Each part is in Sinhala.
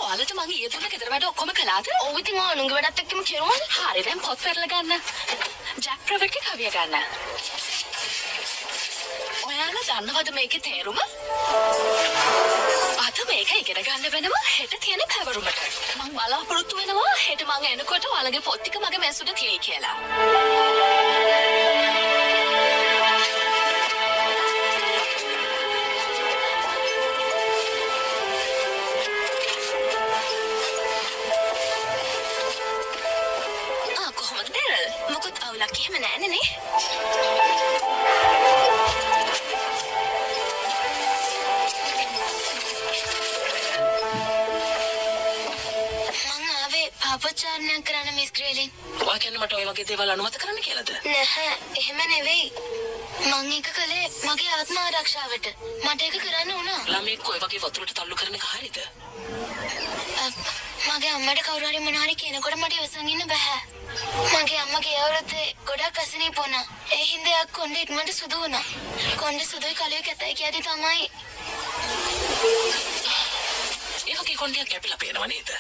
ඔයාලට මං ඊයේ දුන්න ගෙදර වැඩ ඔක්කොම කළාද? ඔව් ඉතින් ආනුගේ වැඩත් එක්කම කෙරුවා. හරි දැන් පොත් පෙරලා ගන්න. ජැක් ප්‍රවර්ට්ගේ කවිය ගන්න. ඔයාලා දන්නවද මේකේ තේරුම? අද මේක ඉගෙන ගන්න වෙනවා හෙට තියෙන පැවරුමට. මං බලාපොරොත්තු වෙනවා හෙට මං එනකොට ඔයාලගේ පොත් ටික මගේ මැසුට තියෙයි කියලා. කොහොමද බෙරල්? මොකද අවුලක් එහෙම නෑනේ නේ? අපචාරණයක් කරන්න මිස් ග්‍රේලින්. ඔයා කියන්නේ මට ඔය වගේ දේවල් අනුමත කරන්න කියලාද? නැහැ, එහෙම නෙවෙයි. මං එක කළේ මගේ ආත්ම ආරක්ෂාවට. මට ඒක කරන්න වුණා. ළමෙක් ඔය වගේ වතුරට තල්ලු කරන එක හරියද? මගේ අම්මට කවුරු හරි මොනවා හරි කියනකොට මට ඉවසන් ඉන්න බෑ. මගේ අම්මගේ අවුරුද්දේ ගොඩක් අසනීප වුණා. ඒ හින්දා යක් කොණ්ඩේ ඉක්මනට සුදු වුණා. කොණ්ඩේ සුදුයි කලුයි කැතයි කියද්දි තමයි. ඒ වගේ කොණ්ඩයක් කැපිලා පේනව නේද?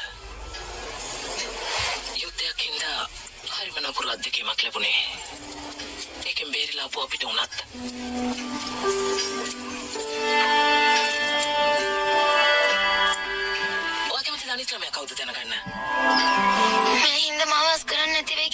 යුද්ධයක් හින්දා හරිම නපුරු අත්දැකීමක් ලැබුණේ. ඒකෙන් බේරිලා අපු අපිට උනත්